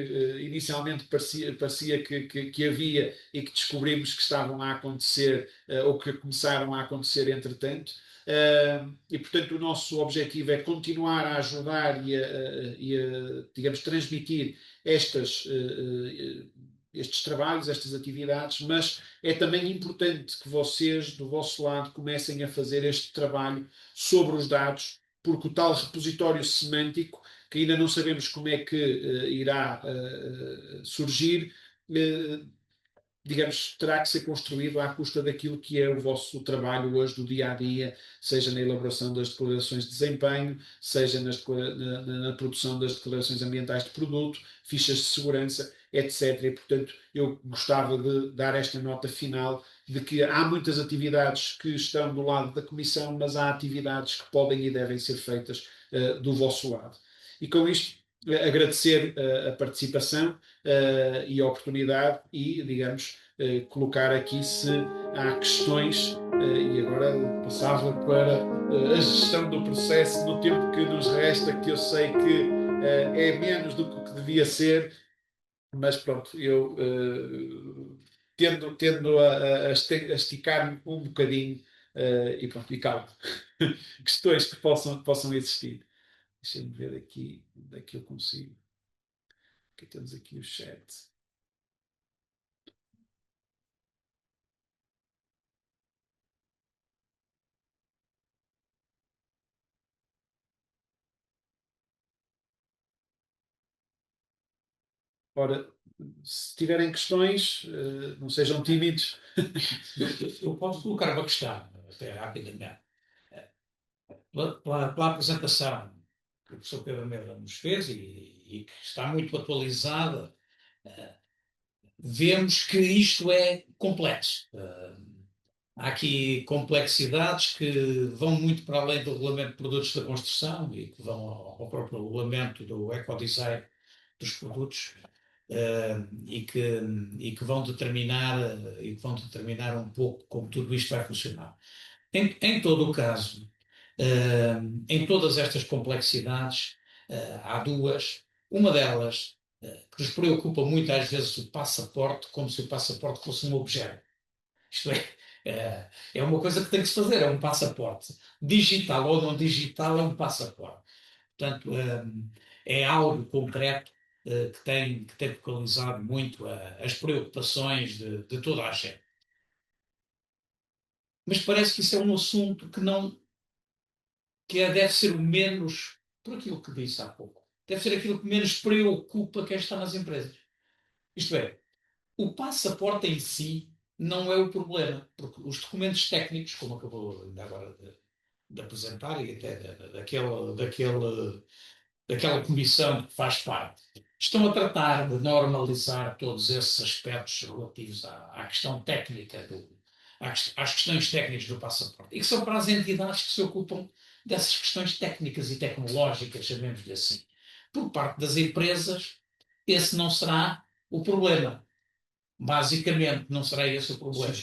inicialmente parecia que havia e que descobrimos que estavam a acontecer ou que começaram a acontecer entretanto. E, portanto, o nosso objetivo é continuar a ajudar digamos, transmitir estes trabalhos, estas atividades, mas é também importante que vocês, do vosso lado, comecem a fazer este trabalho sobre os dados, porque o tal repositório semântico, que ainda não sabemos como é que irá surgir, digamos, terá que ser construído à custa daquilo que é o vosso trabalho hoje do dia a dia, seja na elaboração das declarações de desempenho, seja na produção das declarações ambientais de produto, fichas de segurança, etc. E, portanto, eu gostava de dar esta nota final de que há muitas atividades que estão do lado da Comissão, mas há atividades que podem e devem ser feitas do vosso lado. E com isto, agradecer a participação e a oportunidade e, digamos, colocar aqui se há questões e agora passava para a gestão do processo no tempo que nos resta, que eu sei que é menos do que devia ser, mas pronto, eu tendo a esticar-me um bocadinho e pronto, e calmo. Questões que possam existir. Deixa-me ver aqui onde é que eu consigo. Aqui temos aqui o chat. Ora, se tiverem questões, não sejam tímidos. Eu posso colocar uma questão, até rapidamente. Pela apresentação que o professor Pedro Melo nos fez e que está muito atualizada, vemos que isto é complexo. Há aqui complexidades que vão muito para além do regulamento de produtos da construção e que vão ao próprio regulamento do ecodesign dos produtos e que vão determinar um pouco como tudo isto vai funcionar. Em todo o caso, em todas estas complexidades, há duas. Uma delas, que nos preocupa muito às vezes o passaporte, como se o passaporte fosse um objeto. Isto é uma coisa que tem que se fazer, é um passaporte. Digital ou não digital, é um passaporte. Portanto, é algo concreto que tem focalizado muito as preocupações de toda a gente. Mas parece que isso é um assunto deve ser o menos, por aquilo que disse há pouco, deve ser aquilo que menos preocupa quem está nas empresas. Isto é, o passaporte em si não é o problema, porque os documentos técnicos, como acabou ainda agora de apresentar, e até daquela comissão que faz parte, estão a tratar de normalizar todos esses aspectos relativos à questão técnica, às questões técnicas do passaporte, e que são para as entidades que se ocupam dessas questões técnicas e tecnológicas, chamemos-lhe assim. Por parte das empresas, esse não será o problema. Basicamente, não será esse o problema.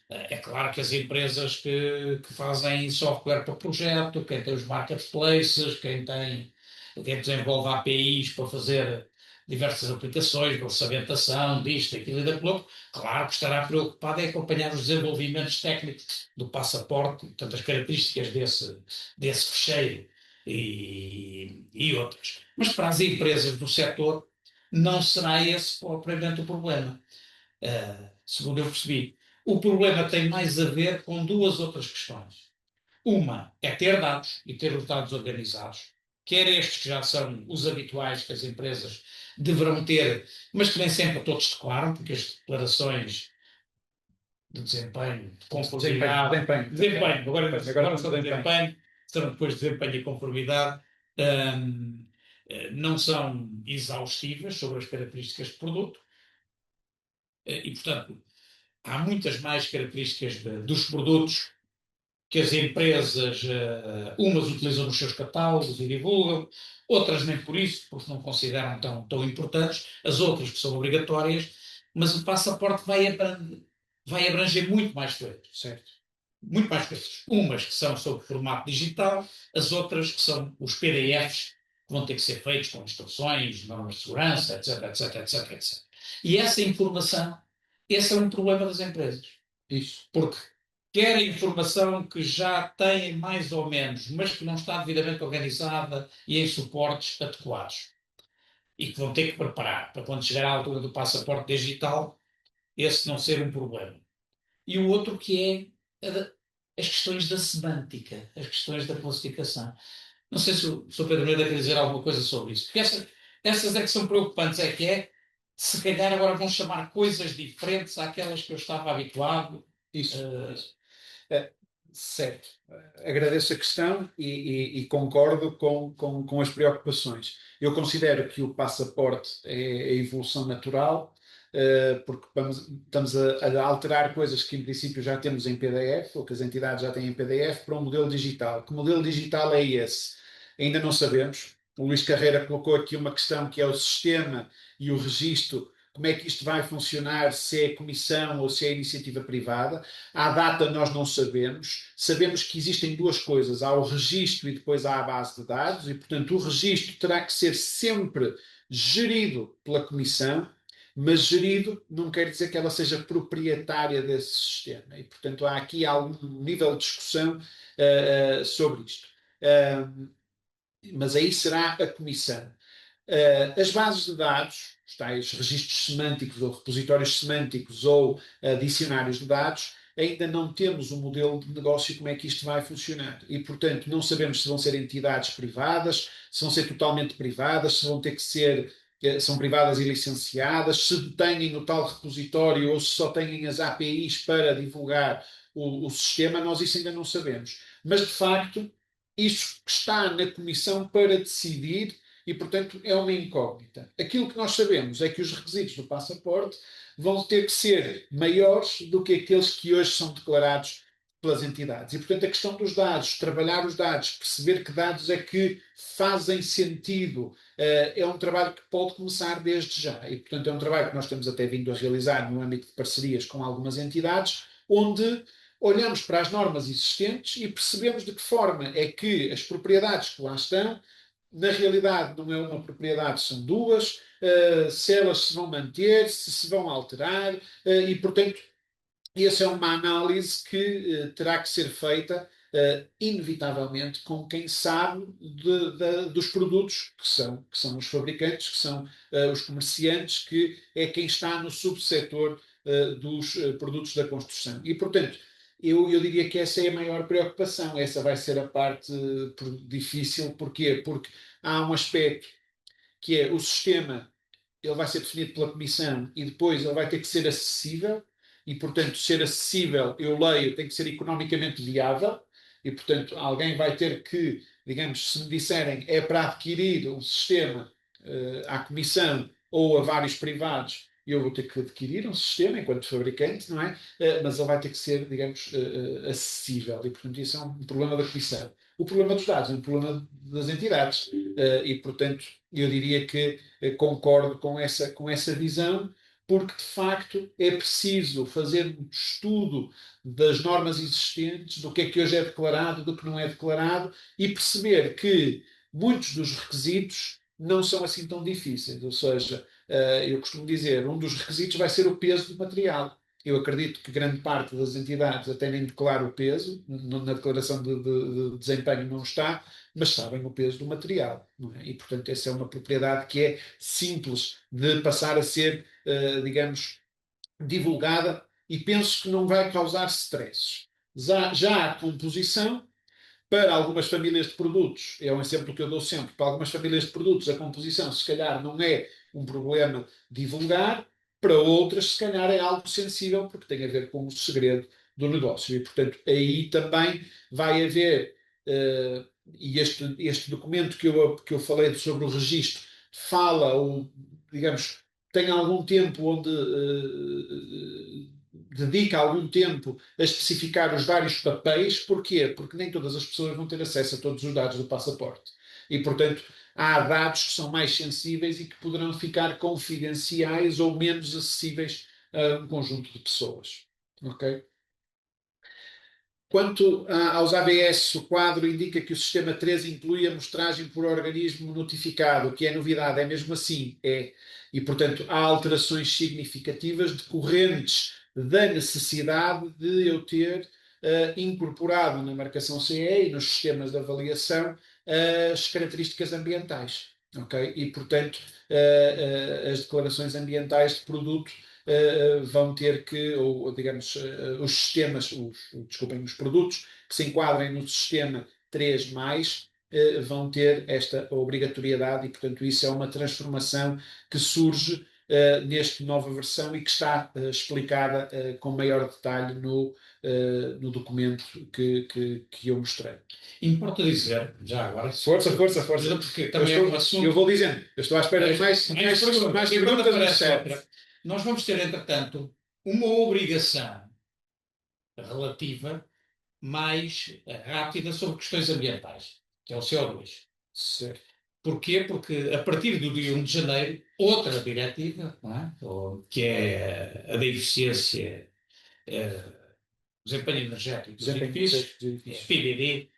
É claro que as empresas que fazem software para projeto, quem tem os marketplaces, quem desenvolve APIs para fazer diversas aplicações, de orçamentação, disto, aquilo e daquilo, claro que estará preocupado em acompanhar os desenvolvimentos técnicos do passaporte, portanto, as características desse fecheiro e outras. Mas para as empresas do setor, não será esse propriamente o problema. Segundo eu percebi. O problema tem mais a ver com duas outras questões. Uma é ter dados e ter os dados organizados, quer estes que já são os habituais que as empresas deverão ter, mas que nem sempre todos declaram, porque as declarações de desempenho, de conformidade, desempenho, agora só desempenho, serão depois de desempenho e conformidade, não são exaustivas sobre as características de produto, e, portanto, há muitas mais características dos produtos que as empresas, umas utilizam nos seus catálogos e divulgam, outras nem por isso, porque não consideram tão importantes, as outras que são obrigatórias, mas o passaporte vai vai abranger muito mais coisas. Certo. Muito mais coisas. Umas que são sobre formato digital, as outras que são os PDFs que vão ter que ser feitos com instruções, normas de segurança, etc, etc, etc, etc. E essa informação, esse é um problema das empresas. Isso. Porque quer informação que já têm mais ou menos, mas que não está devidamente organizada e em suportes adequados. E que vão ter que preparar para quando chegar à altura do passaporte digital, esse não ser um problema. E o outro que é as questões da semântica, as questões da classificação. Não sei se o Sr. Pedro Meira quer dizer alguma coisa sobre isso, porque essas é que são preocupantes, se calhar agora vão chamar coisas diferentes àquelas que eu estava habituado. Isso. Certo. Agradeço a questão e concordo com as preocupações. Eu considero que o passaporte é a evolução natural, porque estamos a alterar coisas que em princípio já temos em PDF, ou que as entidades já têm em PDF, para um modelo digital. Que modelo digital é esse? Ainda não sabemos. O Luís Carreira colocou aqui uma questão que é o sistema e o registro. Como é que isto vai funcionar, se é comissão ou se é iniciativa privada? À data nós não sabemos. Sabemos que existem duas coisas. Há o registro e depois há a base de dados. E, portanto, o registro terá que ser sempre gerido pela comissão, mas gerido não quer dizer que ela seja proprietária desse sistema. E, portanto, há aqui algum nível de discussão sobre isto. Mas aí será a comissão. As bases de dados, os tais registros semânticos ou repositórios semânticos ou dicionários de dados, ainda não temos um modelo de negócio como é que isto vai funcionar. E, portanto, não sabemos se vão ser entidades privadas, se vão ser totalmente privadas, se vão ter que ser, são privadas e licenciadas, se têm o tal repositório ou se só têm as APIs para divulgar o sistema, nós isso ainda não sabemos. Mas, de facto, isso está na Comissão para decidir e, portanto, é uma incógnita. Aquilo que nós sabemos é que os requisitos do passaporte vão ter que ser maiores do que aqueles que hoje são declarados pelas entidades. E, portanto, a questão dos dados, trabalhar os dados, perceber que dados é que fazem sentido, é um trabalho que pode começar desde já. E, portanto, é um trabalho que nós temos até vindo a realizar no âmbito de parcerias com algumas entidades, onde olhamos para as normas existentes e percebemos de que forma é que as propriedades que lá estão, na realidade não é uma propriedade, são duas, se elas se vão manter, se vão alterar, e portanto essa é uma análise que terá que ser feita inevitavelmente com quem sabe dos produtos que são os fabricantes, que são os comerciantes, que é quem está no subsetor dos produtos da construção. E portanto eu diria que essa é a maior preocupação, essa vai ser a parte difícil. Porquê? Porque há um aspecto que é o sistema, ele vai ser definido pela Comissão e depois ele vai ter que ser acessível e, portanto, ser acessível, eu leio, tem que ser economicamente viável e, portanto, alguém vai ter que, digamos, se me disserem é para adquirir um sistema à Comissão ou a vários privados, eu vou ter que adquirir um sistema enquanto fabricante, não é? Mas ele vai ter que ser, digamos, acessível e, portanto, isso é um problema da Comissão. O problema dos dados é um problema das entidades e, portanto, eu diria que concordo com essa visão, porque de facto é preciso fazer um estudo das normas existentes, do que hoje é declarado, do que não é declarado, e perceber que muitos dos requisitos não são assim tão difíceis. Ou seja, eu costumo dizer, um dos requisitos vai ser o peso do material. Eu acredito que grande parte das entidades até nem declara o peso, na declaração de desempenho não está, mas sabem o peso do material. Não é? E, portanto, essa é uma propriedade que é simples de passar a ser, digamos, divulgada e penso que não vai causar stresses. Já a composição, para algumas famílias de produtos, é um exemplo que eu dou sempre, para algumas famílias de produtos a composição se calhar não é um problema divulgar, para outras se calhar é algo sensível porque tem a ver com o segredo do negócio e portanto aí também vai haver e este documento que eu falei sobre o registro fala ou digamos tem algum tempo onde dedica algum tempo a especificar os vários papéis. Porquê? Porque nem todas as pessoas vão ter acesso a todos os dados do passaporte. E, portanto, há dados que são mais sensíveis e que poderão ficar confidenciais ou menos acessíveis a um conjunto de pessoas. Ok? Quanto aos ABS, o quadro indica que o sistema 3 inclui a amostragem por organismo notificado, o que é novidade, é mesmo assim, é. E, portanto, há alterações significativas decorrentes da necessidade de eu ter incorporado na marcação CE e nos sistemas de avaliação as características ambientais. Okay? E, portanto, as declarações ambientais de produto vão ter que, ou digamos, os sistemas, desculpem, os produtos que se enquadrem no sistema 3+, vão ter esta obrigatoriedade e, portanto, isso é uma transformação que surge nesta nova versão e que está explicada com maior detalhe no documento que eu mostrei. Importa dizer, já agora, Força, porque também é um assunto. Eu vou dizendo, eu estou à espera de mais perguntas, mas certo. Nós vamos ter, entretanto, uma obrigação relativa mais rápida sobre questões ambientais, que é o CO2. Certo. Porquê? Porque a partir do dia 1 de janeiro, outra diretiva, não é? Que é a da eficiência, desempenho energético dos edifícios, PDD,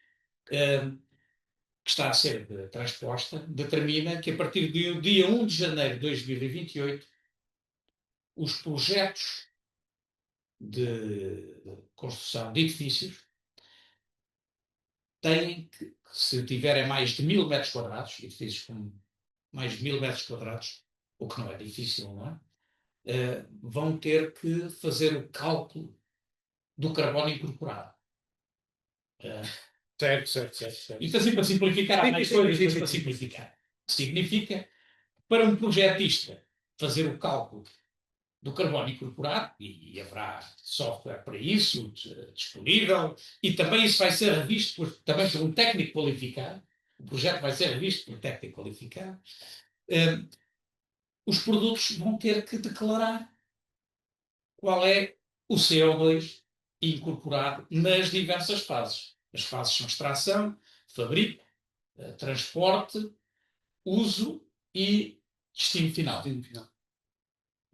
que está a ser transposta, determina que a partir do dia 1 de janeiro de 2028, os projetos de construção de edifícios têm que, se tiverem mais de 1000 metros quadrados, edifícios com mais de 1000 metros quadrados, o que não é difícil, não é? Vão ter que fazer o cálculo do carbono incorporado. Certo. Isto assim para simplificar, há mais coisas, mas para simplificar. Significa, para um projetista fazer o cálculo do carbono incorporado, e haverá software para isso disponível, e também isso vai ser revisto também por um técnico qualificado, o projeto vai ser revisto por um técnico qualificado, os produtos vão ter que declarar qual é o CO2 incorporado nas diversas fases. As fases são extração, fabrico, transporte, uso e destino final.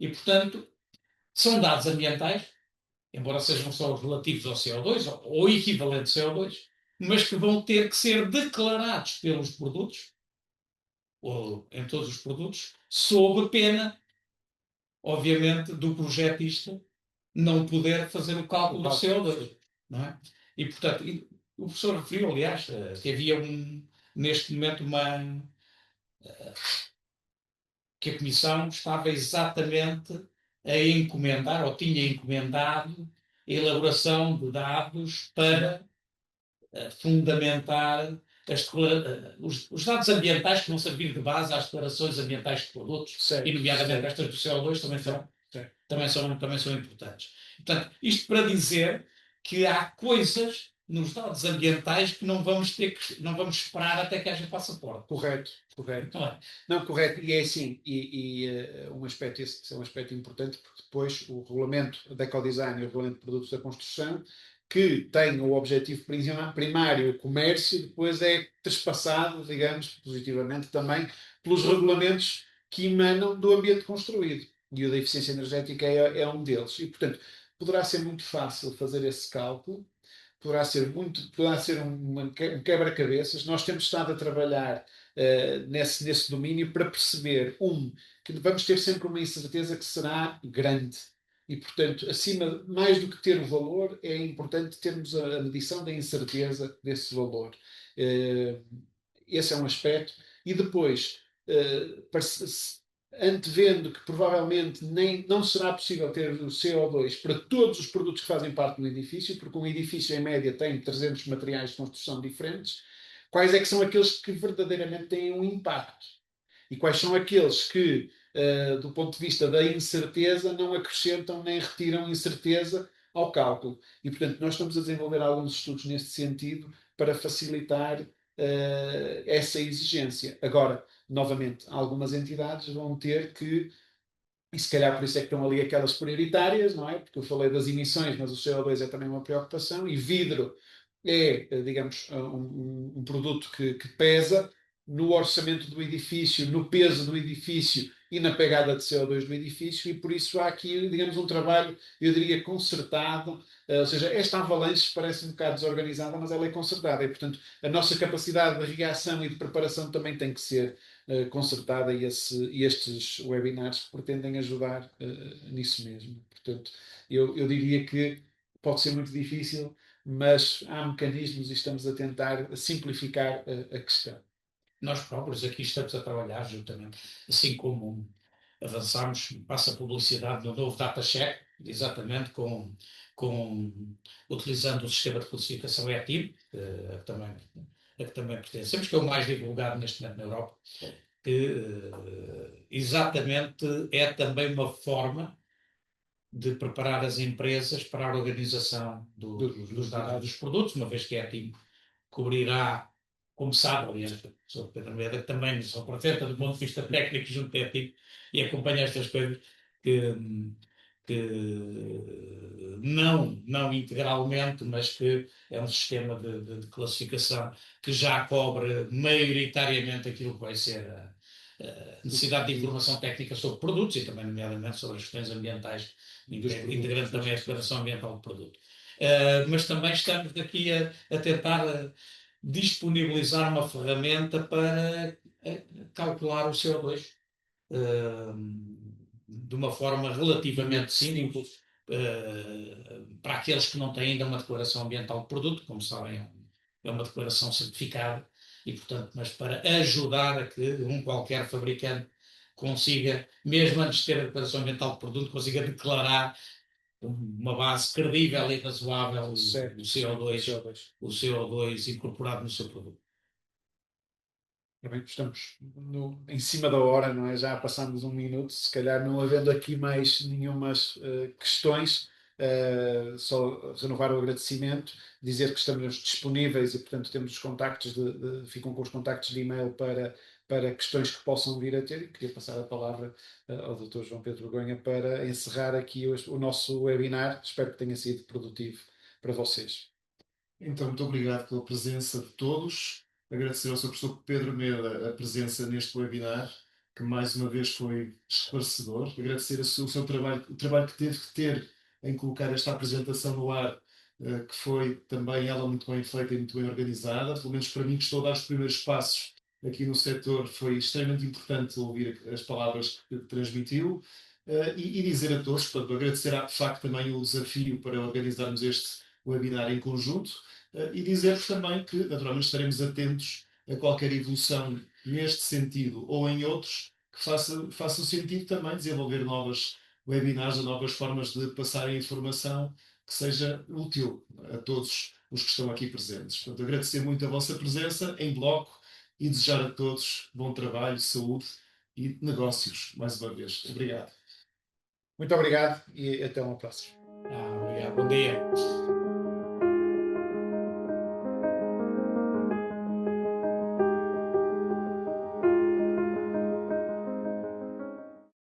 E, portanto, são dados ambientais, embora sejam só os relativos ao CO2 ou equivalente CO2, mas que vão ter que ser declarados pelos produtos, ou em todos os produtos, sob pena, obviamente, do projetista não poder fazer o cálculo do CO2. Não é? E, portanto, o professor referiu, aliás, que havia neste momento que a Comissão estava exatamente a encomendar, ou tinha encomendado, a elaboração de dados para fundamentar os dados ambientais que vão servir de base às declarações ambientais de produtos, e nomeadamente estas do CO2 também são importantes. Portanto, isto para dizer que há coisas nos dados ambientais que não vamos esperar até que haja passaporte. Correto. Não, correto. E é assim, um aspecto, esse é um aspecto importante, porque depois o regulamento da Ecodesign e o regulamento de produtos da construção, que tem o objetivo primário o comércio, depois é trespassado, digamos, positivamente também, pelos regulamentos que emanam do ambiente construído. E o da eficiência energética é um deles. E, portanto, poderá ser muito fácil fazer esse cálculo, poderá ser um quebra-cabeças. Nós temos estado a trabalhar nesse domínio para perceber, que vamos ter sempre uma incerteza que será grande. E, portanto, mais do que ter o valor, é importante termos a medição da incerteza desse valor. Esse é um aspecto. E depois, antevendo que provavelmente não será possível ter o CO2 para todos os produtos que fazem parte do edifício, porque um edifício, em média, tem 300 materiais de construção diferentes, quais é que são aqueles que verdadeiramente têm um impacto? E quais são aqueles que, do ponto de vista da incerteza, não acrescentam nem retiram incerteza ao cálculo? E, portanto, nós estamos a desenvolver alguns estudos neste sentido para facilitar essa exigência. Agora, novamente, algumas entidades vão ter que, e se calhar por isso é que estão ali aquelas prioritárias, não é? Porque eu falei das emissões, mas o CO2 é também uma preocupação, e vidro é, digamos, um produto que pesa no orçamento do edifício, no peso do edifício e na pegada de CO2 do edifício, e por isso há aqui, digamos, um trabalho, eu diria, concertado, ou seja, esta avalanche parece um bocado desorganizada, mas ela é concertada, e portanto a nossa capacidade de reação e de preparação também tem que ser concertada, e estes webinars pretendem ajudar nisso mesmo. Portanto, eu diria que pode ser muito difícil, mas há mecanismos e estamos a tentar simplificar a questão. Nós próprios aqui estamos a trabalhar juntamente, assim como avançamos, passa a publicidade no novo DataCheck, exatamente utilizando o sistema de classificação ETIM, a que também pertencemos, que é o mais divulgado neste momento na Europa, que exatamente é também uma forma de preparar as empresas para a organização dos dados dos produtos, uma vez que a ETIM cobrirá, como sabe, aliás, o professor Pedro Meda, que também se apresenta do ponto de vista técnico junto à ETIM e acompanha estas coisas, que não integralmente, mas que é um sistema de classificação que já cobre maioritariamente aquilo que vai ser a necessidade de informação técnica sobre produtos e também, nomeadamente, sobre as questões ambientais, integrando também a declaração ambiental do produto. Mas também estamos aqui a tentar disponibilizar uma ferramenta para calcular o CO2 de uma forma relativamente simples, para aqueles que não têm ainda uma declaração ambiental de produto, como sabem, é uma declaração certificada, e portanto, mas para ajudar a que qualquer fabricante consiga, mesmo antes de ter a declaração ambiental de produto, consiga declarar uma base credível e razoável Certo, o CO2 incorporado no seu produto. Bem, estamos em cima da hora, não é? Já passamos um minuto, se calhar não havendo aqui mais nenhumas questões, só renovar o agradecimento, dizer que estamos disponíveis e, portanto, temos os contactos, ficam com os contactos de e-mail para questões que possam vir a ter, e queria passar a palavra ao Dr. João Pedro Begonha para encerrar aqui o nosso webinar. Espero que tenha sido produtivo para vocês. Então, muito obrigado pela presença de todos. Agradecer ao Sr. Professor Pedro Meda a presença neste webinar, que mais uma vez foi esclarecedor. Agradecer o seu trabalho, o trabalho que teve que ter em colocar esta apresentação no ar, que foi também ela muito bem feita e muito bem organizada. Pelo menos para mim, que estou a dar os primeiros passos aqui no setor, foi extremamente importante ouvir as palavras que transmitiu. E dizer a todos, portanto, agradecer de facto também o desafio para organizarmos este webinar em conjunto, e dizer-vos também que, naturalmente, estaremos atentos a qualquer evolução neste sentido ou em outros que faça sentido também desenvolver novas webinars ou novas formas de passar a informação que seja útil a todos os que estão aqui presentes. Portanto, agradecer muito a vossa presença em bloco e desejar a todos bom trabalho, saúde e negócios, mais uma vez. Obrigado. Muito obrigado e até uma próxima. Obrigado. Bom dia.